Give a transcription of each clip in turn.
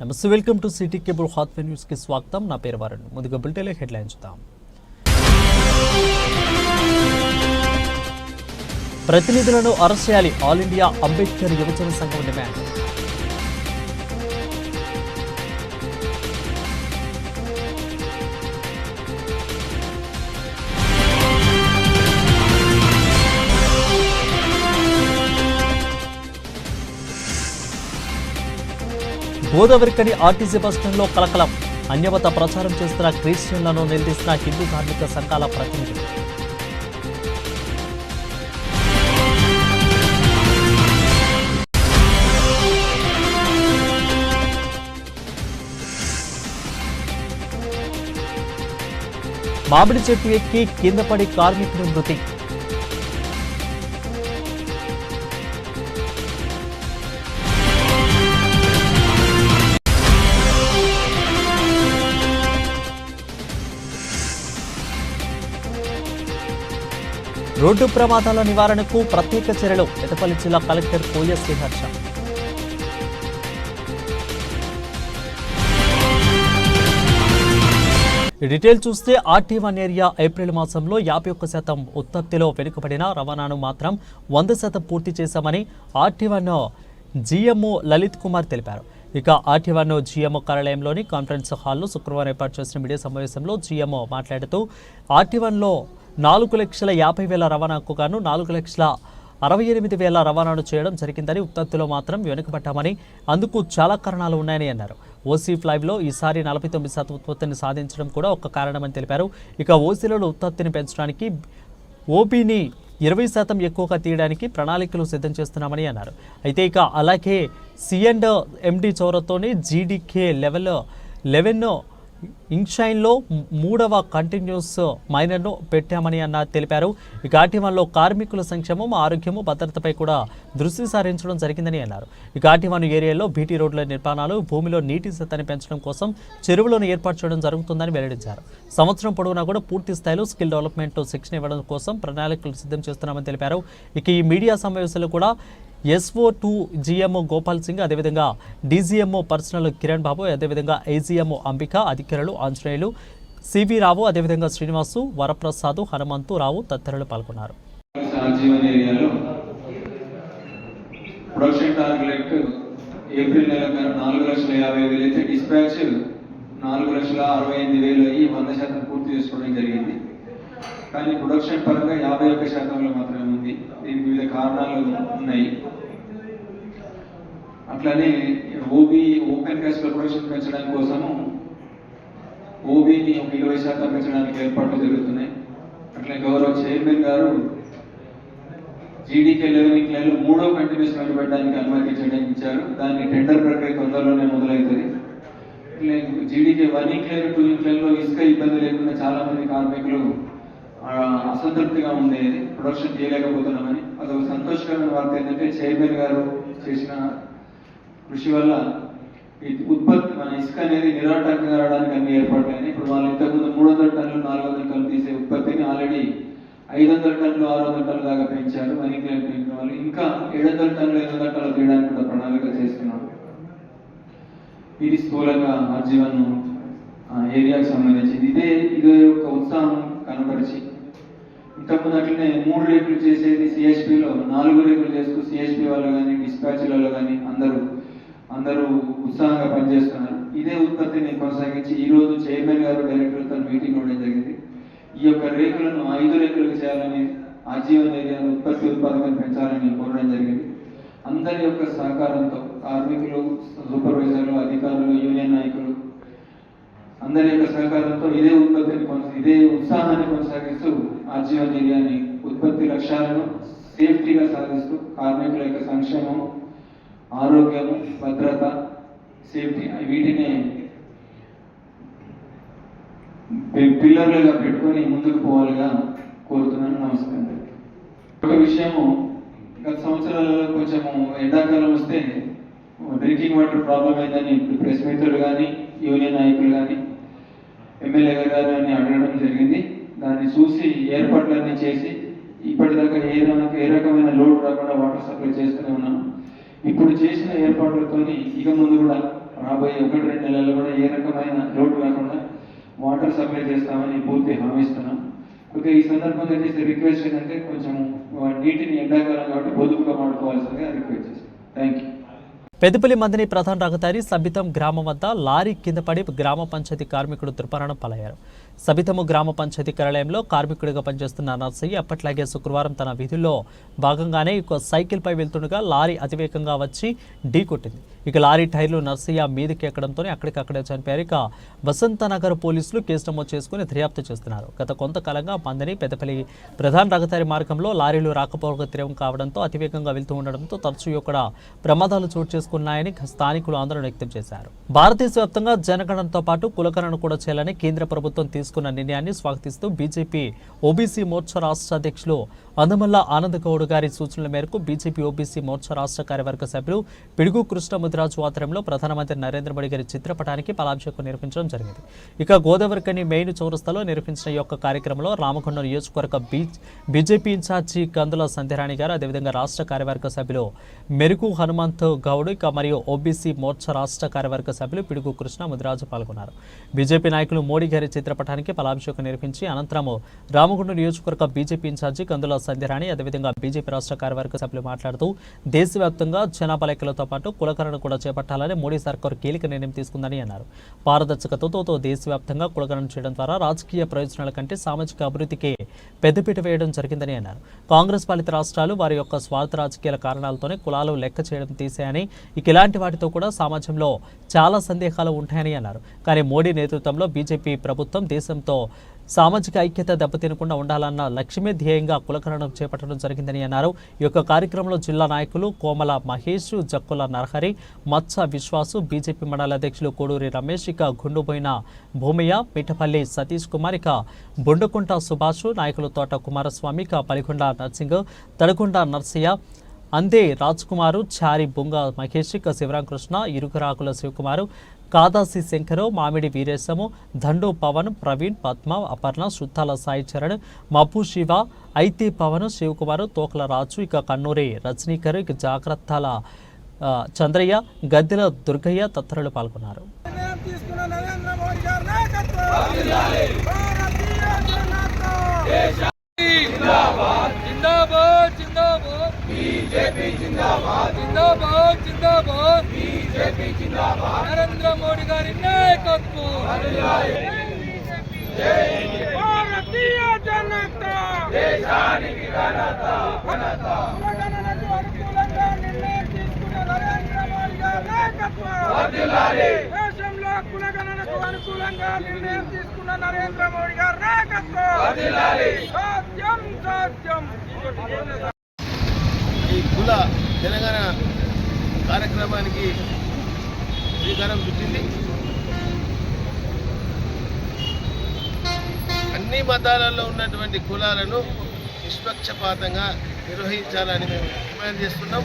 నమస్తే, welcome to city cable hot news కి స్వాగతం. నా పేరు వరుణ్. ముందుగా బులెటిన్ హెడ్లైన్స్ చూద్దాం. ప్రతినిధులను అరెస్ట్ చేయాలి, ఆల్ ఇండియా అంబేద్కర్ యువజన సంఘం డిమాండ్. గోదావరికని ఆర్టీసీ బస్టాండ్లో కలకలం. అన్యమత ప్రచారం చేస్తున్న క్రిస్టియన్లను నిలదీసిన హిందూ ధార్మిక సంఘాల ప్రతినిధులు. మామిడి చెట్టు ఎక్కి కింద పడి కార్మికుడి మృతి. రోడ్డు ప్రమాదాల నివారణకు ప్రత్యేక చర్యలు. పెద్దపల్లి జిల్లా కలెక్టర్ కోయ శ్రీహర్ష. డీటెయిల్ చూస్తే RT1 ఏరియా ఏప్రిల్ మాసంలో 51% ఉత్పత్తిలో వెనుకబడిన రవాణాను మాత్రం 100% పూర్తి చేశామని RT1 GMO లలిత్ కుమార్ తెలిపారు. ఇక RT1 GMO కార్యాలయంలోని కాన్ఫరెన్స్ హాల్లో శుక్రవారం ఏర్పాటు చేసిన మీడియా సమావేశంలో GMO మాట్లాడుతూ RT1లో 4,50,000 రవాణాకు గాను 4,68,000 రవాణాను చేయడం జరిగిందని, ఉత్పత్తిలో మాత్రం వెనుకబడ్డామని, అందుకు చాలా కారణాలు ఉన్నాయని అన్నారు. OC5లో ఈసారి 49% ఉత్పత్తిని సాధించడం కూడా ఒక కారణమని తెలిపారు. ఇక OCలలో ఉత్పత్తిని పెంచడానికి OBని 20% ఎక్కువగా తీయడానికి ప్రణాళికలు సిద్ధం చేస్తున్నామని అన్నారు. అయితే ఇక అలాగే C&MD చౌరతోని GDK లెవెల్ 11 ఇంక్షైన్లో 3వ కంటిన్యూస్ మైనర్ను పెట్టామని తెలిపారు. ఇక RT1లో కార్మికుల సంక్షేమం, ఆరోగ్యము, భద్రతపై కూడా దృష్టి సారించడం జరిగిందని అన్నారు. ఇక RT1 ఏరియాలో బీటీ రోడ్ల నిర్మాణాలు, భూమిలో నీటి శాతాన్ని పెంచడం కోసం చెరువులను ఏర్పాటు చేయడం జరుగుతుందని వెల్లడించారు. సంవత్సరం పొడవునా కూడా పూర్తి స్థాయిలో స్కిల్ డెవలప్మెంట్ శిక్షణ ఇవ్వడం కోసం ప్రణాళికలు సిద్ధం చేస్తున్నామని తెలిపారు. ఇక ఈ మీడియా సమావేశంలో కూడా SO2 GMO గోపాల్ సింగ్, అదేవిధంగా DGMO పర్సనల్ కిరణ్ బాబు, అదేవిధంగా AGMO అంబిక, అధికారులు ఆంజనేయులు, CV రావు, అదేవిధంగా శ్రీనివాసు, వరప్రసాద్, హనుమంతు రావు తదితరులు పాల్గొన్నారు. ప్రొడక్షన్ టార్గెట్ ఏప్రిల్ నెల 4,50,000 అయితే డిస్పాచ్ 4,68,000 అయ్యి 100% పూర్తి చేసుకోవడం జరిగింది. కానీ ప్రొడక్షన్ పరంగా 51% మాత్రమే ఉంది. దీనికి వివిధ కారణాలు ఉన్నాయి. అట్లానే ఓపెన్ కాస్ట్ ప్రొడక్షన్ పెంచడానికి కోసము OBని 20% పెంచడానికి ఏర్పాట్లు జరుగుతున్నాయి. అట్లనే గౌరవ చైర్మన్ గారు GDK 11 ఇంక్లైన్లో 3వ కంటిన్యూస్ పెట్టడానికి అనుమతించడం ఇచ్చారు. దాన్ని టెండర్ ప్రక్రియ తొందరలోనే మొదలవుతుంది. GDK 1 ఇంక్లైన్ 2 ఇంక్లైన్లో ఇసుక ఇబ్బంది లేకుండా చాలా మంది కార్మికులు అసంతృప్తిగా ఉండేది, ప్రొడక్షన్ చేయలేకపోతున్నామని. అదొక సంతోషకరమైన వార్త ఏంటంటే చైర్మన్ గారు చేసిన కృషి వల్ల ఈ ఉత్పత్తి మన ఇసుక అనేది నిరాటంకంగా రావడానికి అన్ని ఏర్పాట్లైనాయి. ఇప్పుడు వాళ్ళు ఇంతకుముందు 300 టన్నులు 400 టన్నులు తీసే ఉత్పత్తిని ఆల్రెడీ 500 టన్నులు 600 టన్నుల దాకా పెంచారు. వాళ్ళు ఇంకా 700 టన్నులు 800 టన్నులు తీయడానికి కూడా ప్రణాళిక చేస్తున్నారు. ఇది స్థూలంగా RT1 ఏరియాకి సంబంధించింది. ఇదే ఒక ఉత్సాహం కనబరిచి ఇంతకుముందు అట్లనే 3 రేకులు చేసేది CHPలో 4 రేకులు చేస్తూ CHP వాళ్ళు కానీ డిస్పాచ్లలో కానీ అందరూ ఉత్సాహంగా పనిచేస్తున్నారు. ఇదే ఉత్పత్తిని కొనసాగించి ఈరోజు చైర్మన్ గారు డైరెక్టర్లతో మీటింగ్ ఇవ్వడం జరిగింది. ఈ యొక్క రేకులను 5 రేకులకు చేయాలని, RT1 ఏరియాలో ఉత్పాదకం పెంచాలని కోరడం జరిగింది. అందరి యొక్క సహకారంతో కార్మికులు, సూపర్వైజర్లు, అధికారులు, యూనియన్ నాయకులు అందరి యొక్క సహకారంతో ఇదే ఉత్సాహాన్ని కొనసాగిస్తూ RT1 ఏరియాని ఉత్పత్తి లక్ష్యాలను సేఫ్టీగా సాధిస్తూ కార్మికుల యొక్క సంక్షేమం, ఆరోగ్యము, భద్రత, సేఫ్టీ వీటిని పిల్లర్లుగా పెట్టుకొని ముందుకు పోవాలిగా కోరుతున్నాను. నమస్కారం. ఒక విషయము, గత సంవత్సరాలలో కొంచెము ఎండాకాలం వస్తే డ్రింకింగ్ వాటర్ ప్రాబ్లం అయిందని ప్రెస్ మిత్రులు కానీ, యూనియన్ నాయకులు కానీ, ఎమ్మెల్యే గారు అని అడగడం జరిగింది. దాన్ని చూసి ఏర్పాట్లన్నీ చేసి ఇప్పటిదాకా ఏ రకమైన లోడ్ రాకుండా వాటర్ సప్లై చేస్తూనే ఉన్నాం. ఇప్పుడు చేసిన ఏర్పాట్లతో ఇక ముందు కూడా రాబోయే 1-2 నెలల్లో కూడా ఏ రకమైన లోటు కాకుండా వాటర్ సప్లై చేస్తామని పూర్తి హామీ ఇస్తున్నాం. ఓకే, ఈ సందర్భంగా చేసే రిక్వెస్ట్ ఏంటంటే కొంచెం నీటిని ఎండాకాలం కాబట్టి పొదుపుగా వాడుకోవాల్సిందిగా రిక్వెస్ట్ చేస్తాం. Thank you. పెద్దపల్లి మందిని ప్రధాన రహదారి సబితం గ్రామం వద్ద లారీ కింద పడి గ్రామ పంచాయతీ కార్మికుడు దుర్మరణం పాలయ్యారు. సబితము గ్రామ పంచాయతీ కార్యాలయంలో కార్మికుడిగా పనిచేస్తున్న నర్సయ్య అప్పట్లాగే శుక్రవారం తన విధుల్లో భాగంగానే ఒక సైకిల్పై వెళ్తుండగా లారీ అతివేగంగా వచ్చి ఢీకొట్టింది. ఇక లారీ టైర్లు నర్సయ్య మీదకి ఎక్కడంతో అక్కడికక్కడే చనిపోయారు. ఇక వసంతనగర్ పోలీసులు కేసు నమోదు చేసుకుని దర్యాప్తు చేస్తున్నారు. గత కొంతకాలంగా మందిని పెద్దపల్లి ప్రధాన రహదారి మార్గంలో లారీలు రాకపోకలు తీవ్రం కావడంతో అతివేగంగా వెళ్తూ ఉండడంతో తరచూ ఇక్కడ ప్రమాదాలు చోటు చేసుకున్నాయని స్థానికులు ఆందోళన వ్యక్తం చేశారు. భారతదేశ వ్యాప్తంగా జనగణనతో పాటు కులగణన కూడా చేయాలని కేంద్ర ప్రభుత్వం తీసుకున్న నిర్ణయాన్ని స్వాగతిస్తూ బీజేపీ ఓబీసీ మోర్చా రాష్ట్ర అధ్యక్షులు అందమల్ల ఆనందగౌడ్ గారి సూచనల మేరకు బీజేపీ ఓబీసీ మోర్చా రాష్ట్ర కార్యవర్గ సభ్యులు పిడుగు కృష్ణముదిరాజు ఆధ్వర్యంలో ప్రధానమంత్రి నరేంద్ర మోడీ గారి చిత్రపటానికి పాలాభిషేకం నిర్వహించడం జరిగింది. ఇక గోదావరికని మెయిన్ చౌరస్తాలో నిర్వహించిన ఈ యొక్క కార్యక్రమంలో రామకొండ నియోజకవర్గ బీజేపీ ఇన్ఛార్జి కందుల సంధ్యారాణి గారు, అదేవిధంగా రాష్ట్ర కార్యవర్గ సభ్యులు మెరుగు హనుమంత్ గౌడ్ ఇక మరియు ఓబీసీ మోర్చా రాష్ట్ర కార్యవర్గ సభ్యులు పిడుగు కృష్ణ ముదిరాజు పాల్గొన్నారు. బీజేపీ నాయకులు మోడీ గారి చిత్రపటానికి పాలాభిషేకం నిర్వహించి అనంతరం రామగుండ నియోజకవర్గ బీజేపీ ఇన్ఛార్జి కందుల సంధ్యారాణి, అదేవిధంగా బీజేపీ రాష్ట్ర కార్యవర్గ సభ్యులు మాట్లాడుతూ దేశవ్యాప్తంగా జనాభా లెక్కలతో పాటు కులగణన కూడా చేపట్టాలని మోడీ సర్కారు కీలక నిర్ణయం తీసుకుందని అన్నారు. పారదర్శకతతో దేశవ్యాప్తంగా కులగణన చేయడం ద్వారా రాజకీయ ప్రయోజనాల కంటే సామాజిక అభివృద్ధికి పెద్దపీట వేయడం జరిగిందని అన్నారు. కాంగ్రెస్ పాలిత రాష్ట్రాలు వారి యొక్క స్వార్థ రాజకీయాల కారణాలతోనే కులాలు లెక్క చేయడం తీసేయని, ఇక ఇలాంటి వాటితో కూడా సమాజంలో చాలా సందేహాలు ఉంటాయని అన్నారు. కానీ మోడీ నేతృత్వంలో బీజేపీ ప్రభుత్వం దేశంతో సామాజిక ఐక్యత దెబ్బతినకుండా ఉండాలన్న లక్ష్యమే ధ్యేయంగా కులగణన చేపట్టడం జరిగిందని అన్నారు. ఈ యొక్క కార్యక్రమంలో జిల్లా నాయకులు కోమల మహేష్, జక్కుల నరహరి, మత్స విశ్వాసు, బీజేపీ మండల అధ్యక్షులు కోడూరి రమేష్, ఇక గుండుబోయిన భూమయ్య, మిఠపల్లి సతీష్ కుమార్, ఇక బొండకుంట సుభాష్, నాయకులు తోట కుమారస్వామి, ఇక పలికొండ నర్సింగ్, తడకొండ నర్సయ్య, అందే రాజ్ కుమారు, చారి బొంగ మహేష్, ఇక శివరామకృష్ణ, ఇరుకురాకుల శివకుమారు, కాదాసి శంకరు, మామిడి వీరేశము, దండు పవన్, ప్రవీణ్, పద్మ, అపర్ణ, సుత్తాల సాయి చరణ్, మబ్బు శివ, ఐతే పవన్, శివకుమారు, తోకల రాజు, ఇక కన్నూరి రజనీకర్, ఇక జాగ్రత్తల చంద్రయ్య, గద్దెల దుర్గయ్య తదితరులు పాల్గొన్నారు. నరేంద్ర మోడీ గారి నాయకత్వం, భారతీయ జనతా, దేశానికి ఘనత, కులగణనకు అనుకూలంగా నిర్ణయం తీసుకున్న నరేంద్ర మోడీ గారి నాయకత్వం, దేశంలో కులగణనకు అనుకూలంగా నిర్ణయం తీసుకున్న నరేంద్ర మోడీ గారి నాయకత్వం సాధ్యం సాధ్యం. ఈ కుల తెలంగాణ కార్యక్రమానికి శ్రీకారం చుట్టింది. అన్ని మతాలలో ఉన్నటువంటి కులాలను నిష్పక్షపాతంగా నిర్వహించాలని మేము డిమాండ్ చేస్తున్నాం.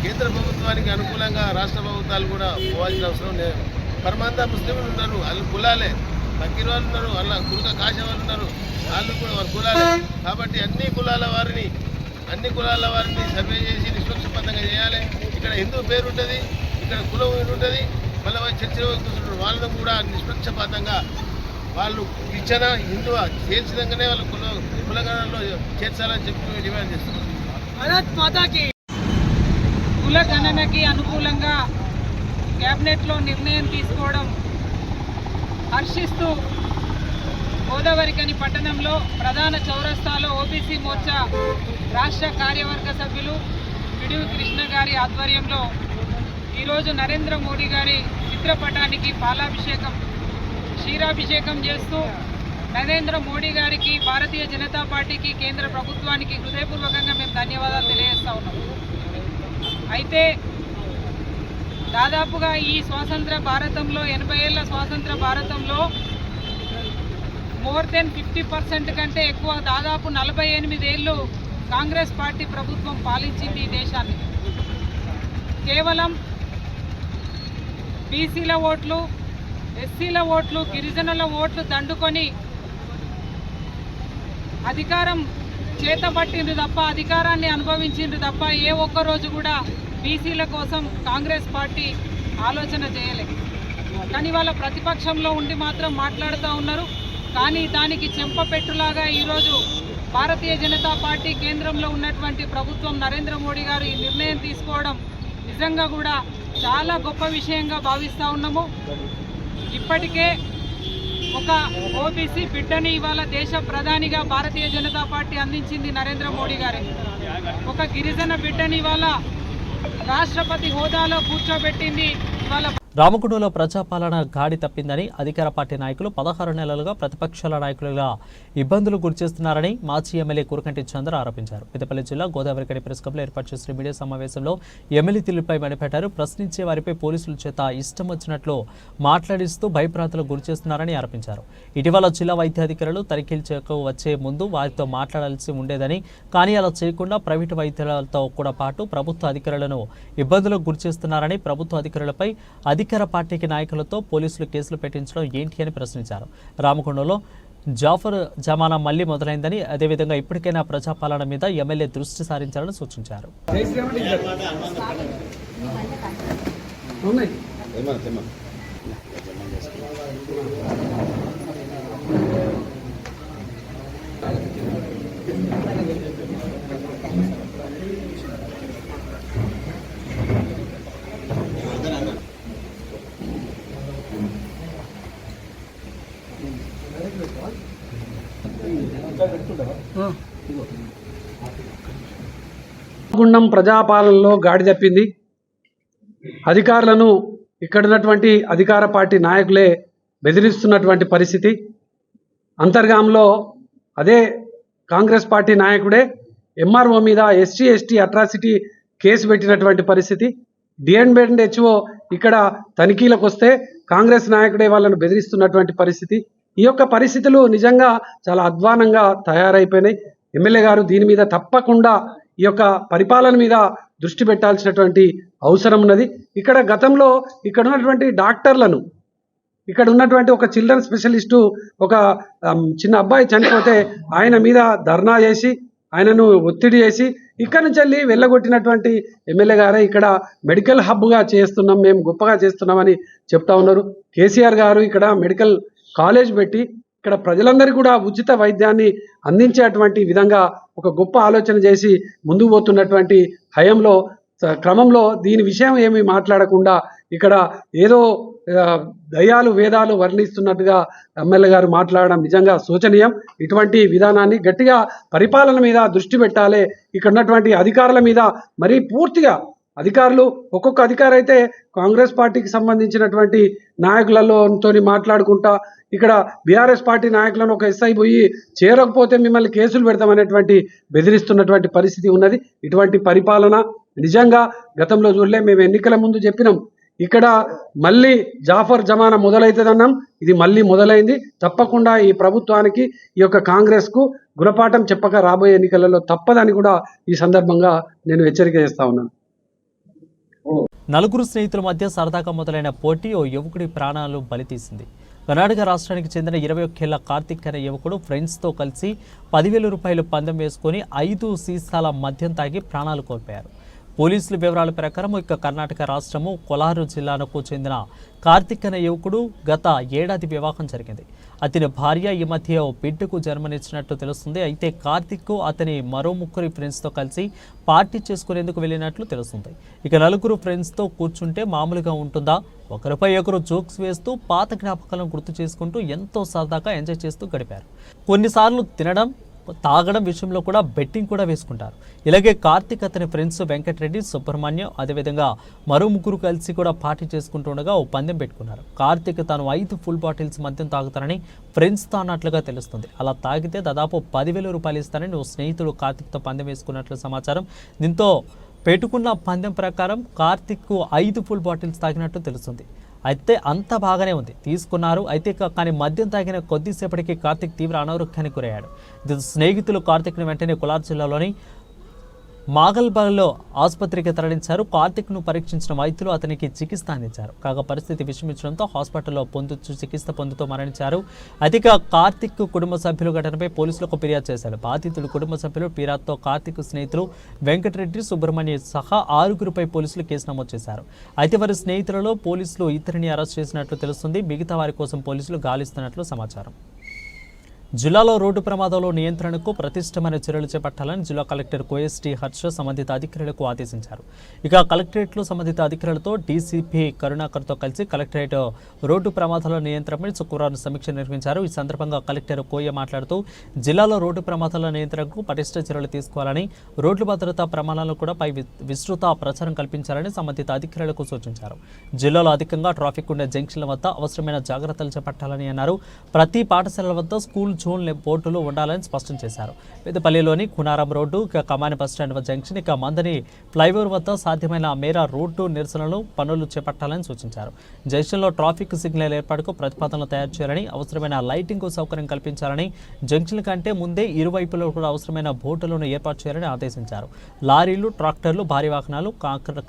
కేంద్ర ప్రభుత్వానికి అనుకూలంగా రాష్ట్ర ప్రభుత్వాలు కూడా పోవాల్సిన అవసరం లేదు. పరమాంతా ముస్లింలు ఉన్నారు, వాళ్ళు కులాలే. బకీర్ వాళ్ళు ఉన్నారు, వాళ్ళ కురుక కాశ వాళ్ళు ఉన్నారు, వాళ్ళు కూడా వాళ్ళ కులాలే. కాబట్టి అన్ని కులాల వారిని సర్వే చేసి నిష్పక్షపాతంగా చేయాలి. ఇక్కడ హిందూ పేరు ఉంటుంది, ఇక్కడ కులం ఉంటుంది, మళ్ళీ చర్చలో వాళ్ళను కూడా నిష్పక్షపాతంగా వాళ్ళు ఇచ్చిన హిందూ చేర్చిదంగానే వాళ్ళ కులగణనలో చేర్చాలని చెప్పి డిమాండ్ చేస్తున్నారు. కులగణనకి అనుకూలంగా కేబినెట్లో నిర్ణయం తీసుకోవడం హర్షిస్తూ గోదావరికని పట్టణంలో ప్రధాన చౌరస్తాలో ఓబీసీ మోర్చా రాష్ట్ర కార్యవర్గ సభ్యులు పిడుగు కృష్ణ గారి ఆధ్వర్యంలో ఈరోజు నరేంద్ర మోడీ గారి చిత్రపటానికి పాలాభిషేకం, క్షీరాభిషేకం చేస్తూ నరేంద్ర మోడీ గారికి, భారతీయ జనతా పార్టీకి, కేంద్ర ప్రభుత్వానికి హృదయపూర్వకంగా మేము ధన్యవాదాలు తెలియజేస్తా ఉన్నాం. అయితే దాదాపుగా ఈ స్వాతంత్ర భారతంలో 80 ఏళ్ల స్వాతంత్ర భారతంలో మోర్ దెన్ 50% కంటే ఎక్కువ, దాదాపు 48 ఏళ్ళు కాంగ్రెస్ పార్టీ ప్రభుత్వం పాలించింది ఈ దేశాన్ని. కేవలం బీసీల ఓట్లు, ఎస్సీల ఓట్లు, గిరిజనుల ఓట్లు దండుకొని అధికారం చేతపట్టింది తప్ప, అధికారాన్ని అనుభవించింది తప్ప ఏ ఒక్కరోజు కూడా బీసీల కోసం కాంగ్రెస్ పార్టీ ఆలోచన చేయలే. కానీ వాళ్ళ ప్రతిపక్షంలో ఉండి మాత్రం మాట్లాడుతూ ఉన్నారు. కానీ దానికి చెంపపెట్టులాగా ఈరోజు భారతీయ జనతా పార్టీ కేంద్రంలో ఉన్నటువంటి ప్రభుత్వం నరేంద్ర మోడీ గారు ఈ నిర్ణయం తీసుకోవడం నిజంగా కూడా చాలా గొప్ప విషయంగా భావిస్తూ ఉన్నాము. ఇప్పటికే ఒక ఓబీసీ బిడ్డని ఇవాళ దేశ ప్రధానిగా భారతీయ జనతా పార్టీ అందించింది నరేంద్ర మోడీ గారే. ఒక గిరిజన బిడ్డని ఇవాళ రాష్ట్రపతి హోదాలో కూర్చోబెట్టింది. ఇవాళ రామగుండంలో ప్రజాపాలన గాడి తప్పిందని అధికార పార్టీ నాయకులు 16 నెలలుగా ప్రతిపక్షాల నాయకులుగా ఇబ్బందులు గురిచేస్తున్నారని మాజీ ఎమ్మెల్యే కురకంటి చంద్ర ఆరోపించారు. పెద్దపల్లి జిల్లా గోదావరిఖని ప్రెస్ క్లబ్లో ఏర్పాటు చేసిన మీడియా సమావేశంలో ఎమ్మెల్యే తీరుపై మండిపడ్డారు. ప్రశ్నించే వారిపై పోలీసుల చేత ఇష్టం వచ్చినట్లు మాట్లాడిస్తూ భయప్రాంతాలకు గురిచేస్తున్నారని ఆరోపించారు. ఇటీవల జిల్లా వైద్యాధికారులు తనిఖీలు చేయకు వచ్చే ముందు వారితో మాట్లాడాల్సి ఉండేదని, కానీ అలా చేయకుండా ప్రైవేటు వైద్యులతో కూడా పాటు ప్రభుత్వ అధికారులను ఇబ్బందులకు గురిచేస్తున్నారని, ప్రభుత్వ అధికారులపై అధికార పార్టీకి నాయకులతో పోలీసులు కేసులు పెట్టించడం ఏంటి అని ప్రశ్నించారు. రామగుండంలో జాఫర్ జమానా మళ్లీ మొదలైందని, అదేవిధంగా ఇప్పటికైనా ప్రజాపాలన మీద ఎమ్మెల్యే దృష్టి సారించాలని సూచించారు. గుండం ప్రజాపాలనలో గాడి తప్పింది. అధికారులను ఇక్కడున్నటువంటి అధికార పార్టీ నాయకులే బెదిరిస్తున్నటువంటి పరిస్థితి. అంతర్గాంలో అదే కాంగ్రెస్ పార్టీ నాయకుడే ఎంఆర్ఓ మీద ఎస్టీ అట్రాసిటీ కేసు పెట్టినటువంటి పరిస్థితి. డిఎన్బిఎన్హెచ్ఓ ఇక్కడ తనిఖీలకు వస్తే కాంగ్రెస్ నాయకుడే వాళ్ళను బెదిరిస్తున్నటువంటి పరిస్థితి. ఈ యొక్క పరిస్థితులు నిజంగా చాలా అధ్వానంగా తయారైపోయినాయి. ఎమ్మెల్యే గారు దీని మీద తప్పకుండా ఈ యొక్క పరిపాలన మీద దృష్టి పెట్టాల్సినటువంటి అవసరం ఉన్నది. ఇక్కడ గతంలో ఇక్కడ ఉన్నటువంటి డాక్టర్లను, ఇక్కడ ఉన్నటువంటి ఒక చిల్డ్రన్ స్పెషలిస్టు ఒక చిన్న అబ్బాయి చనిపోతే ఆయన మీద ధర్నా చేసి ఆయనను ఒత్తిడి చేసి ఇక్కడి నుంచి వెళ్ళి వెళ్ళగొట్టినటువంటి ఎమ్మెల్యే గారే ఇక్కడ మెడికల్ హబ్గా చేస్తున్నాం, మేము గొప్పగా చేస్తున్నామని చెప్తా ఉన్నారు. కేసీఆర్ గారు ఇక్కడ మెడికల్ కాలేజ్ పెట్టి ఇక్కడ ప్రజలందరికీ కూడా ఉచిత వైద్యాన్ని అందించేటువంటి విధంగా ఒక గొప్ప ఆలోచన చేసి ముందుకు పోతున్నటువంటి హయంలో క్రమంలో దీని విషయం ఏమీ మాట్లాడకుండా ఇక్కడ ఏదో దయ్యాలు వేదాలు వర్ణిస్తున్నట్టుగా ఎమ్మెల్యే గారు మాట్లాడడం నిజంగా శోచనీయం. ఇటువంటి విధానాన్ని గట్టిగా పరిపాలన మీద దృష్టి పెట్టాలి. ఇక్కడ ఉన్నటువంటి అధికారుల మీద మరీ పూర్తిగా అధికారులు ఒక్కొక్క అధికారి అయితే కాంగ్రెస్ పార్టీకి సంబంధించినటువంటి నాయకులతో మాట్లాడుకుంటా ఇక్కడ బీఆర్ఎస్ పార్టీ నాయకులను ఒక ఎస్ఐ పోయి చేరకపోతే మిమ్మల్ని కేసులు పెడతామనేటువంటి బెదిరిస్తున్నటువంటి పరిస్థితి ఉన్నది. ఇటువంటి పరిపాలన నిజంగా గతంలో చూడలే. మేము ఎన్నికల ముందు చెప్పినాం ఇక్కడ మళ్ళీ జాఫర్ జమానా మొదలవుతుందన్నాం. ఇది మళ్ళీ మొదలైంది. తప్పకుండా ఈ ప్రభుత్వానికి ఈ యొక్క కాంగ్రెస్కు గుణపాఠం చెప్పక రాబోయే ఎన్నికలలో తప్పదని కూడా ఈ సందర్భంగా నేను హెచ్చరిక చేస్తా ఉన్నాను. నలుగురు స్నేహితుల మధ్య సరదాగా మొదలైన పోటీ ఓ యువకుడి ప్రాణాలు బలితీసింది. కర్ణాటక రాష్ట్రానికి చెందిన 21 ఏళ్ల కార్తిక్ అనే యువకుడు ఫ్రెండ్స్తో కలిసి 10,000 రూపాయలు పందెం వేసుకొని 5 సీసాల మద్యం తాగి ప్రాణాలు కోల్పోయారు. పోలీసుల వివరాల ప్రకారం ఇక కర్ణాటక రాష్ట్రము కొలారు జిల్లాకు చెందిన కార్తిక్ అనే యువకుడు గత ఏడాది వివాహం జరిగింది. అతని భార్య ఈ మధ్య ఓ బిడ్డకు జన్మనిచ్చినట్టు తెలుస్తుంది. అయితే కార్తిక్ అతని మరో 3 ఫ్రెండ్స్తో కలిసి పార్టీ చేసుకునేందుకు వెళ్ళినట్లు తెలుస్తుంది. ఇక నలుగురు ఫ్రెండ్స్తో కూర్చుంటే మామూలుగా ఉంటుందా? ఒకరిపై ఒకరు జోక్స్ వేస్తూ పాత జ్ఞాపకాలను గుర్తు చేసుకుంటూ ఎంతో సరదాగా ఎంజాయ్ చేస్తూ గడిపారు. కొన్నిసార్లు తినడం తాగడం విషయంలో కూడా బెట్టింగ్ కూడా వేసుకుంటారు. ఇలాగే కార్తిక్ అతని ఫ్రెండ్స్ వెంకటరెడ్డి, సుబ్రహ్మణ్యం అదేవిధంగా మరో 3 కలిసి కూడా పార్టీ చేసుకుంటుండగా ఓ పందెం పెట్టుకున్నారు. కార్తిక్ తాను 5 ఫుల్ బాటిల్స్ మద్యం తాగుతానని ఫ్రెండ్స్తో అన్నట్లుగా తెలుస్తుంది. అలా తాగితే దాదాపు 10,000 రూపాయలు ఇస్తానని ఓ స్నేహితుడు కార్తిక్తో పందెం వేసుకున్నట్లు సమాచారం. దీంతో పెట్టుకున్న పందెం ప్రకారం కార్తిక్ 5 ఫుల్ బాటిల్స్ తాగినట్టు తెలుస్తుంది. అయితే అంతా బాగానే ఉంది, తీసుకున్నారు. అయితే కానీ మద్యం తాగిన కొద్దిసేపటికి కార్తిక్ తీవ్ర అనారోగ్యానికి గురయ్యాడు. దీంతో స్నేహితులు కార్తిక్ని వెంటనే కోలార్ జిల్లాలోని మాగల్బాగ్లో ఆసుపత్రికి తరలించారు. కార్తిక్ను పరీక్షించిన వైద్యులు అతనికి చికిత్స అందించారు. కాగా పరిస్థితి విషమించడంతో హాస్పిటల్లో చికిత్స పొందుతూ మరణించారు. అతిగా కార్తిక్ కుటుంబ సభ్యులు ఘటనపై పోలీసులకు ఫిర్యాదు చేశారు. బాధితులు కుటుంబ సభ్యులు ఫిర్యాదుతో కార్తిక్ స్నేహితులు వెంకటరెడ్డి, సుబ్రహ్మణ్య సహా 6గురిపై పోలీసులు కేసు నమోదు చేశారు. అయితే వారి స్నేహితులలో పోలీసులు ఇద్దరిని అరెస్ట్ చేసినట్లు తెలుస్తుంది. మిగతా వారి కోసం పోలీసులు గాలిస్తున్నట్లు సమాచారం. జిల్లాలో రోడ్డు ప్రమాదాల నియంత్రణకు ప్రతిష్టమైన చర్యలు చేపట్టాలని జిల్లా కలెక్టర్ కోఎస్టీ హర్ష సంబంధిత అధికారులకు ఆదేశించారు. ఇక కలెక్టరేట్లో సంబంధిత అధికారులతో డీసీపీ కరుణాకర్తో కలిసి కలెక్టరేట్ రోడ్డు ప్రమాదాల నియంత్రణపై శుక్రవారం సమీక్ష నిర్వహించారు. ఈ సందర్భంగా కలెక్టర్ కోయ మాట్లాడుతూ జిల్లాలో రోడ్డు ప్రమాదాల నియంత్రణకు పటిష్ట చర్యలు తీసుకోవాలని, రోడ్డు భద్రతా ప్రమాణాలను కూడా పై విస్తృత ప్రచారం కల్పించాలని సంబంధిత అధికారులకు సూచించారు. జిల్లాలో అధికంగా ట్రాఫిక్ ఉండే జంక్షన్ల వద్ద అవసరమైన జాగ్రత్తలు చేపట్టాలని అన్నారు. ప్రతి పాఠశాలల వద్ద స్కూల్ జోన్ బోర్డులు ఉండాలని స్పష్టం చేశారు. పెద్దపల్లిలోని కునారం రోడ్డు, కమాని బస్టాండ్ జంక్షన్, ఇక మందని ఫ్లైఓవర్ వద్ద సాధ్యమైన మేర రోడ్డు నిరసనలు పనులు చేపట్టాలని సూచించారు. జంక్షన్లో ట్రాఫిక్ సిగ్నల్ ఏర్పాటుకు ప్రతిపాదనలు తయారు చేయాలని, అవసరమైన లైటింగ్ సౌకర్యం కల్పించాలని, జంక్షన్ కంటే ముందే ఇరువైపులో కూడా అవసరమైన బోర్డులను ఏర్పాటు చేయాలని ఆదేశించారు. లారీలు, ట్రాక్టర్లు, భారీ వాహనాలు,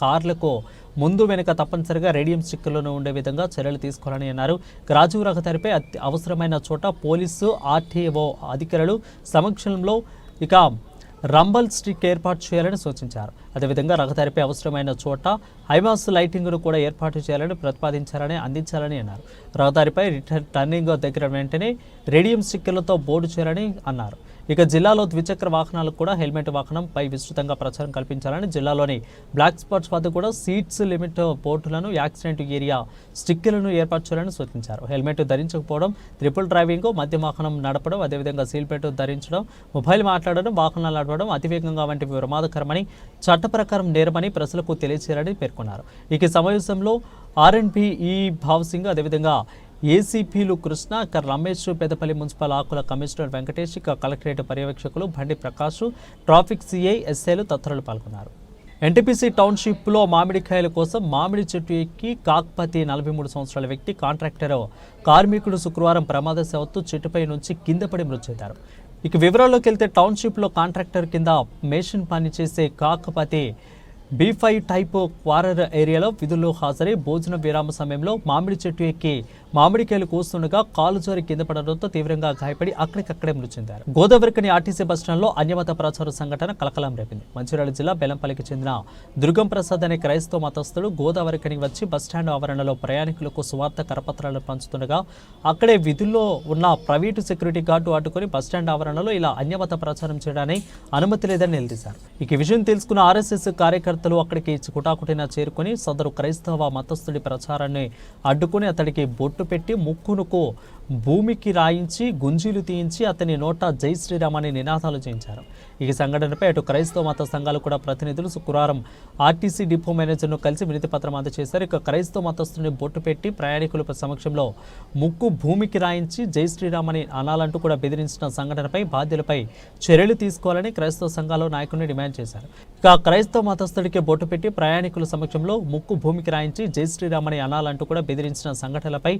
కార్లకు ముందు వెనుక తప్పనిసరిగా రేడియం స్టిక్కర్లను ఉండే విధంగా చర్యలు తీసుకోవాలని అన్నారు. రాజీవ్ రహదారిపై అవసరమైన చోట పోలీసు, ఆర్టీఓ అధికారులు సమక్షంలో ఇక రంబల్ స్టిక్ ఏర్పాటు చేయాలని సూచించారు. అదేవిధంగా రహదారిపై అవసరమైన చోట హైమాస్ లైటింగ్ను కూడా ఏర్పాటు చేయాలని ప్రతిపాదించాలని, అందించాలని అన్నారు. రహదారిపై టర్నింగ్ దగ్గర వెంటనే రేడియం స్టిక్కర్లతో బోర్డు చేయాలని అన్నారు. ఇక జిల్లాలో ద్విచక్ర వాహనాలకు కూడా హెల్మెట్ వాహనంపై విస్తృతంగా ప్రచారం కల్పించాలని, జిల్లాలోని బ్లాక్ స్పాట్స్ వద్ద కూడా సీట్స్ లిమిట్ బోర్డులను, యాక్సిడెంట్ ఏరియా స్టిక్కర్లను ఏర్పాటు చేయాలని సూచించారు. హెల్మెట్ ధరించకపోవడం, ట్రిపుల్ డ్రైవింగ్, మద్య వాహనం నడపడం, అదేవిధంగా సీల్ బెల్ట్ ధరించడం, మొబైల్ మాట్లాడడం, వాహనాలు నడపడం అతివేగంగా వంటివి ప్రమాదకరమని, చట్ట ప్రకారం నేరమని ప్రజలకు తెలియచేయాలని పేర్కొన్నారు. ఇక సమావేశంలో R&B భావ్ సింగ్, అదేవిధంగా ఏసీపీలు కృష్ణ, రమేష్, పెద్దపల్లి మున్సిపల్ ఆకుల కమిషనర్ వెంకటేష్, కలెక్టరేట్ పర్యవేక్షకులు బండి ప్రకాష్, ట్రాఫిక్ సిఐ, ఎస్ఐలు తదితరులు పాల్గొన్నారు. ఎన్టీపీసీ టౌన్షిప్లో మామిడికాయల కోసం మామిడి చెట్టు ఎక్కి కాక్పతి 43 సంవత్సరాల వ్యక్తి కాంట్రాక్టర్ కార్మికుడు శుక్రవారం ప్రమాదవశాత్తు చెట్టుపై నుంచి కింద పడి మృతి చెందారు. ఇక వివరాల్లోకి వెళ్తే టౌన్షిప్లో కాంట్రాక్టర్ కింద మేషన్ పని చేసే కాక్పతి B5 టైప్ క్వారర్ ఏరియాలో విధుల్లో హాజరై భోజన విరామ సమయంలో మామిడి చెట్టు ఎక్కి మామిడికాయలు కోస్తుండగా కాలు జారి కింద పడడంతో తీవ్రంగా గాయపడి అక్కడికక్కడే మృతి చెందారు. గోదావరికని ఆర్టీసీ బస్టాండ్లో అన్యమత ప్రచార సంఘటన కలకలం రేపింది. మంచిర్యాల జిల్లా బెల్లంపల్లికి చెందిన దుర్గం ప్రసాద్ అనే క్రైస్తవ మతస్థుడు గోదావరికని వచ్చి బస్టాండ్ ఆవరణలో ప్రయాణికులకు సువార్త కరపత్రాలు పంచుతుండగా అక్కడే విధుల్లో ఉన్న ప్రైవేటు సెక్యూరిటీ గార్డు అడ్డుకొని బస్టాండ్ ఆవరణలో ఇలా అన్యమత ప్రచారం చేయడానికి అనుమతి లేదని నిలదీశారు. ఇక విషయం తెలుసుకున్న ఆర్ఎస్ఎస్ కార్యకర్తలు అక్కడికి కుటాకుటిన చేరుకుని సదరు క్రైస్తవ మతస్థుడి ప్రచారాన్ని అడ్డుకుని అతడికి బొట్టు పెట్టి ముక్కునుకు భూమికి రాయించి గుంజీలు తీయించి అతని నోట జై శ్రీరామ్ అని నినాదాలు చేయించారు. ఈ సంఘటనపై అటు క్రైస్తవ మత సంఘాలు కూడా ప్రతినిధులు శుక్రవారం ఆర్టీసీ డిపో మేనేజర్ను కలిసి వినతి పత్రం అందజేశారు. ఇక క్రైస్తవ మతస్థుని బొట్టు పెట్టి ప్రయాణికుల సమక్షంలో ముక్కు భూమికి రాయించి జై శ్రీరామ్ అని అనాలంటూ కూడా బెదిరించిన సంఘటనపై బాధ్యులపై చర్యలు తీసుకోవాలని క్రైస్తవ సంఘాల నాయకుడిని డిమాండ్ చేశారు. ఇక క్రైస్తవ మతస్థుడికి బొట్టు పెట్టి ప్రయాణికుల సమక్షంలో ముక్కు భూమికి రాయించి జై శ్రీరామ్ అని అనాలంటూ కూడా బెదిరించిన సంఘటనలపై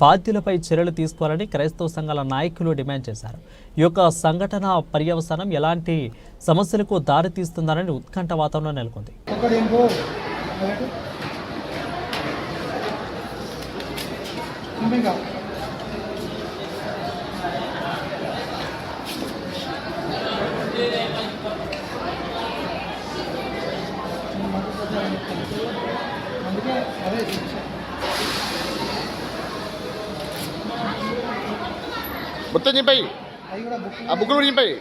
బాధ్యులపై చర్యలు తీసుకోవాలని క్రైస్తవ సంఘాల నాయకులు డిమాండ్ చేశారు. ఈ యొక్క సంఘటన పర్యవసానం ఎలాంటి సమస్యలకు దారితీస్తుందని ఉత్కంఠ వాతావరణం నెలకొంది. మొత్తం చింపాయి, ఆ బుక్కులు కూడా చింపాయి.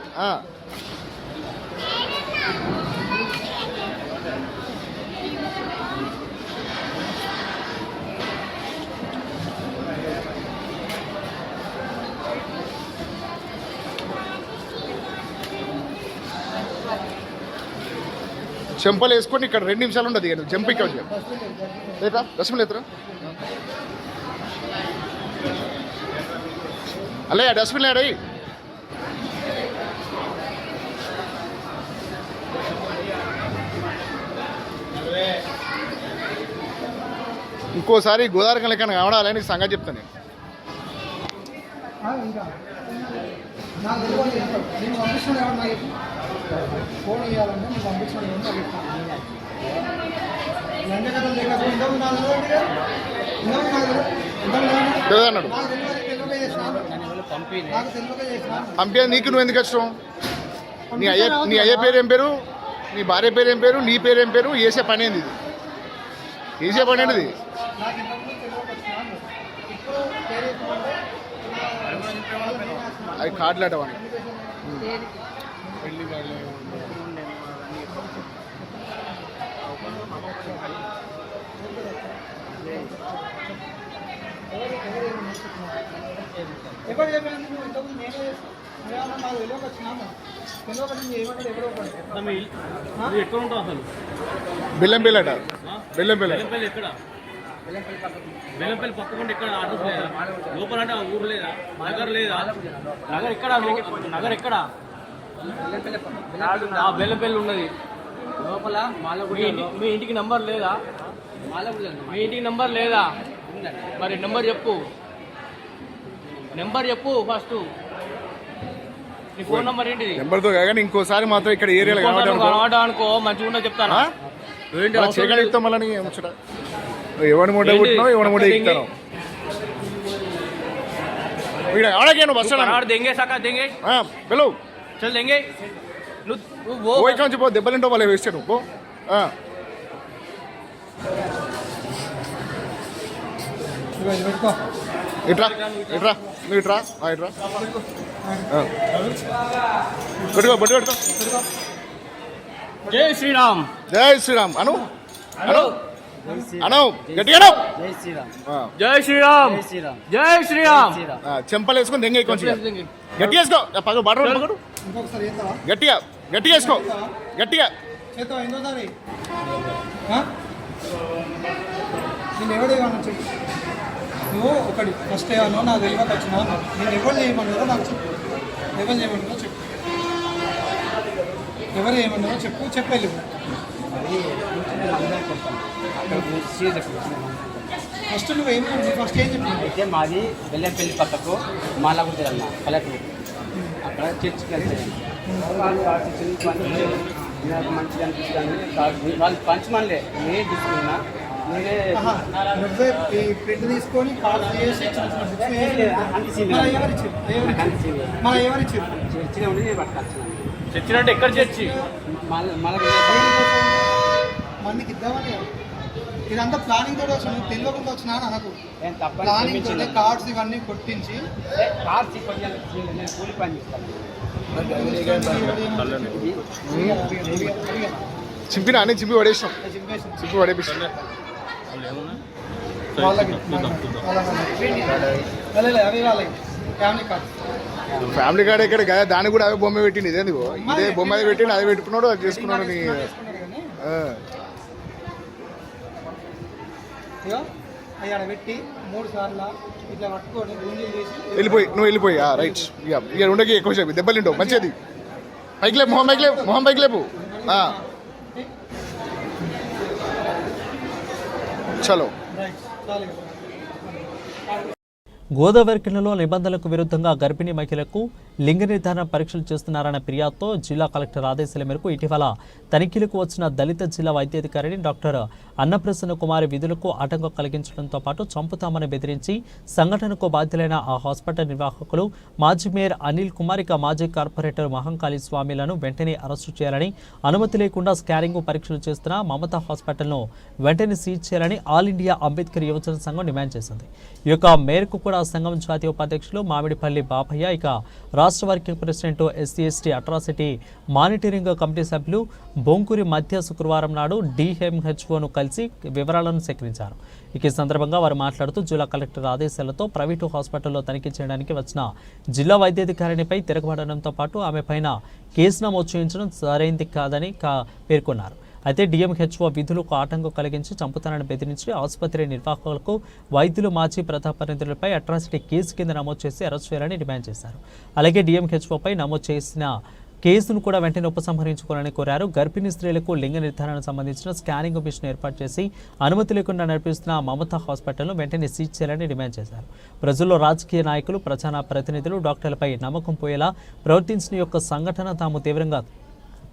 చెంపలు వేసుకొని ఇక్కడ 2 నిమిషాలు ఉండదు. జంప్ ఇక్కడ లేదా రసమలు ఎత్తరా అల్లే డస్ట్బిన్ లేడీ. ఇంకోసారి గోదావరి లెక్కన కావడాలి నీకు సంగతి చెప్తాను నేను. ఫోన్ ఇవ్వాలంటే నేను పంపించాను లంచ కథలు దగ్గర ఇంతకు నాలుగు అన్నాడు నాకు తెలియక చేసినాను పంపే నీకు నువ్వు ఎందుకు వచ్చావు? నీ అయ్య పేరు ఏం పేరు, నీ భార్య పేరు ఏం పేరు, నీ పేరు ఏం పేరు, వేసే పని ఏంది ఇది? వేసే పని ఏంటిది? నాకు ఇంతకు తెలియక వచ్చినాను ఇప్పుడు పేరు అవి కార్డులు అటవని ఎవరు చెప్పాను నువ్వు ఇంతకు నేనే చేస్తాను నాకు తెలియక వచ్చినాను తెలియక నేను ఏమంటాడు ఎవరో ఒకటి ఎక్కడ ఉంటావు అసలు? బెల్లంపల్లి అట, బెల్లంపల్లి. బెల్లంపల్లి ఎక్కడ? బెల్లంపల్లి పక్కకుండా ఎక్కడ అడ్రస్ లేదా? లోపల అంటే ఆ ఊరు లేదా? నగర్ లేదా? నగర్ ఎక్కడ? నగర్ ఎక్కడ? బెల్లంపల్లి ఉన్నది లోపల. మీ ఇంటికి నంబర్ లేదా? మీ ఇంటికి నంబర్ లేదా? మరి నెంబర్ చెప్పు, నెంబర్ చెప్పు ఫస్ట్. నీ ఫోన్ నంబర్ ఏంటిది? నెంబర్తో కానీ ఇంకోసారి మాత్రం ఇక్కడ ఏరియాలో కనబడ్డా అనుకో మంచిగా ఉండదు చెప్తాను. చేయగలుగుతాం మళ్ళీ ముచ్చట. ఎవరి మూట పుట్టినావు, ఎవరి మూట ఎక్కుతాను. ఎవరికేను బస్ దెంగే సకా దెంగే పిలు చల్ దెంగే. నువ్వు ఇక్కడ నుంచి పో, దెబ్బలింటో వాళ్ళు వేస్తే నువ్వు పో. పెట్టుకో ఇట్రా ఇట్రా నువ్వు ఇట్రా ఇట్రా పెట్టుకో బట్టి పెట్టుకో. జై శ్రీరామ్. జై శ్రీరామ్ అను అను అను గట్టిగా జై శ్రీరామ్. జై శ్రీరామ్. జై శ్రీరామ్. చెంపలు వేసుకొని దెంగ కొంచెం గట్టిగా వేసుకో. పగడు బాట పగడు ఇంకొకసారి చేస్తావా గట్టిగా గట్టిగా వేసుకో గట్టిగా. చేస్తావా ఇంకోసారి నేను ఎవరు ఏమన్నా చెప్పు. నువ్వు ఒకటి ఫస్ట్ ఏమన్నా నాకు తెలియక వచ్చినా నేను ఎవరు చేయమన్నారో నాకు చెప్పు. ఎవరు చేయమన్నారో చెప్పు. ఎవరు ఏమన్నారో చెప్పు. చెప్పేళ్ళు ఫస్ట్ నువ్వేమో ఫస్ట్ ఏం చెప్పు. అయితే మాది బెల్లంపల్లి పక్కకు మాలగుడి అన్న కలెక్టర్ అక్కడ చర్చికి వెళ్తాను. వాళ్ళు నాకు మంచిగా అనిపిస్తుంది. వాళ్ళు పంచమనిలే నేనే తీసుకున్నా. నేనే నువ్వే ఈ ప్రింట్ తీసుకొని కాల్ చేసి మన ఎవరిచ్చారు చర్చిలో ఉండి నేను పట్టుకొచ్చాను. చర్చి అంటే ఎక్కడ చర్చి? మళ్ళీ మందికి ఇద్దామని ఇదంతా ప్లానింగ్ తోటి వచ్చిన తెలియకుండా వచ్చినా నాకు ప్లానింగ్ తోటి కార్డ్స్ ఇవన్నీ కొట్టించి కార్స్ నేను కూలి పని చేస్తాను. చింపినా అని చింపి పడేసినాం. చింపి పడేపిస్తున్నా వాళ్ళకి అవి వాళ్ళకి ఫ్యామిలీ కార్డ్స్. ఫ్యామిలీ కార్డ్ ఇక్కడ కదా, దాన్ని కూడా అవే బొమ్మ పెట్టింది. ఇదే ఇదే బొమ్మ అది పెట్టింది, అదే పెట్టుకున్నాడు, అది చేసుకున్నాడు. అవి ఆడ పెట్టి 3 సార్లు ఇట్లా పట్టుకొని గుంజీలు చేసి వెళ్ళిపోయి నువ్వు వెళ్ళిపోయి రైట్. ఇక ఉండకి ఎక్కువ సేపు దెబ్బలింటావు. మంచిది పైకి లేపు, మొహం పైకి లేపు, మొహం పైకి లేపు. చలో రైట్ చాలు కదా. గోదావరి కిందలో నిబంధనలకు విరుద్ధంగా గర్భిణీ మహిళలకు లింగ నిర్ధారణ పరీక్షలు చేస్తున్నారన్న ఫిర్యాదుతో జిల్లా కలెక్టర్ ఆదేశాల మేరకు ఇటీవల తనిఖీలకు వచ్చిన దళిత జిల్లా వైద్యాధికారిని డాక్టర్ అన్నప్రసన్న కుమారి విధులకు ఆటంకం కలిగించడంతో పాటు చంపుతామని బెదిరించి సంఘటనకు బాధ్యులైన ఆ హాస్పిటల్ నిర్వాహకులు మాజీ మేయర్ అనిల్ కుమార్ ఇక మాజీ కార్పొరేటర్ మహంకాళి స్వామిలను వెంటనే అరెస్టు చేయాలని, అనుమతి లేకుండా స్కానింగ్ పరీక్షలు చేస్తున్న మమతా హాస్పిటల్ను వెంటనే సీజ్ చేయాలని ఆల్ ఇండియా అంబేద్కర్ యువజన సంఘం డిమాండ్ చేసింది. ఈ యొక్క మేరకు కూడా సంఘం జాతీయ ఉపాధ్యక్షులు మామిడిపల్లి బాపయ్య, ఇక రాష్ట్ర working president SC atrocity monitoring committee సభ్యులు బొంకూరి మధ్య శుక్రవారం నాడు డిఎంహెచ్ఓను కలిసి వివరాలను సేకరించారు. ఇక ఈ సందర్భంగా వారు మాట్లాడుతూ జిల్లా కలెక్టర్ ఆదేశాలతో ప్రైవేటు హాస్పిటల్లో తనిఖీ చేయడానికి వచ్చిన జిల్లా వైద్యాధికారినిపై తిరగబడడంతో పాటు ఆమె పైన కేసు నమోదు చేయించడం సరైంది కాదని పేర్కొన్నారు. అయితే డిఎంహెచ్ఓ విధులకు ఆటంకం కలిగించి చంపుతానని బెదిరించి ఆసుపత్రి నిర్వాహకులకు వైద్యులు మాజీ ప్రతాపరేంద్రులపై అట్రాసిటీ కేసు కింద నమోదు చేసి అరెస్ట్ చేయాలని డిమాండ్ చేశారు. అలాగే డిఎంహెచ్ఓపై నమోదు చేసిన కేసును కూడా వెంటనే ఉపసంహరించుకోవాలని కోరారు. గర్భిణీ స్త్రీలకు లింగ నిర్ధారణకు సంబంధించిన స్కానింగ్ మిషన్ ఏర్పాటు చేసి అనుమతి లేకుండా నడిపిస్తున్న మమతా హాస్పిటల్ను వెంటనే సీజ్ చేయాలని డిమాండ్ చేశారు. ప్రజల్లో రాజకీయ నాయకులు, ప్రజాప్రతినిధులు డాక్టర్లపై నమ్మకం పోయేలా ప్రవర్తించిన యొక్క సంఘటన తాము తీవ్రంగా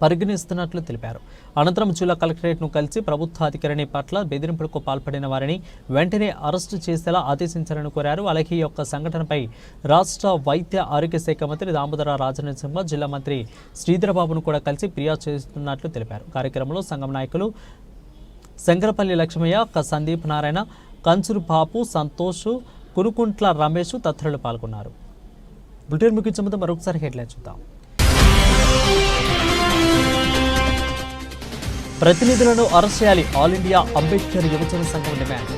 పరిగణిస్తున్నట్లు తెలిపారు. అనంతరం జిల్లా కలెక్టరేట్ను కలిసి ప్రభుత్వ అధికారిని పట్ల బెదిరింపులకు పాల్పడిన వారిని వెంటనే అరెస్టు చేసేలా ఆదేశించాలని కోరారు. అలాగే ఈ యొక్క సంఘటనపై రాష్ట్ర వైద్య ఆరోగ్య శాఖ మంత్రి దామోదర రాజనరసింహ, జిల్లా మంత్రి శ్రీధరబాబును కూడా కలిసి ఫిర్యాదు చేస్తున్నట్లు తెలిపారు. కార్యక్రమంలో సంఘం నాయకులు శంకరపల్లి లక్ష్మయ్య, సందీప్ నారాయణ, కంచూరు బాపు, సంతోష్, కురుకుంట్ల రమేష్ తదితరులు పాల్గొన్నారు. బులెటిన్ ముగించే ముందు మరొకసారి హెడ్లైన్ చూద్దాం. ప్రతినిధులను అరెస్ట్ చేయాలి, ఆల్ ఇండియా అంబేద్కర్ యువజన సంఘం డిమాండ్.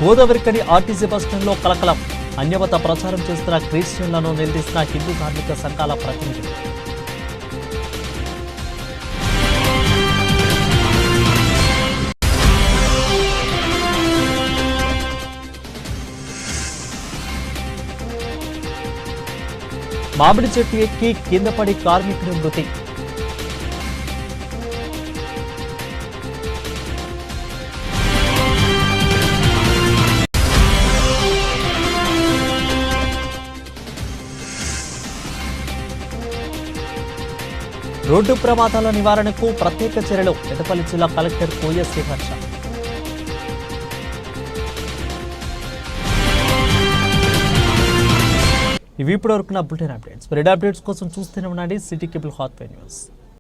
గోదావరికని ఆర్టీసీ బస్టాండ్లో కలకలం, అన్యమత ప్రచారం చేస్తున్న క్రిస్టియన్లను నిలదీసిన హిందూ కార్మిక సంఘాల ప్రతినిధులు. మామిడి చెట్టు ఎక్కి కింద పడి కార్మికుడి మృతి. రోడ్డు ప్రమాదాల నివారణకు ప్రత్యేక చర్యలు, పెద్దపల్లి జిల్లా కలెక్టర్ కోయ శ్రీహర్ష. ఇవి ఇప్పటివరకు నా బులెటిన్ అప్డేట్స్. మరిన్ని అప్డేట్స్ కోసం చూస్తూనే ఉండండి సిటీ కేబుల్ హాట్ న్యూస్.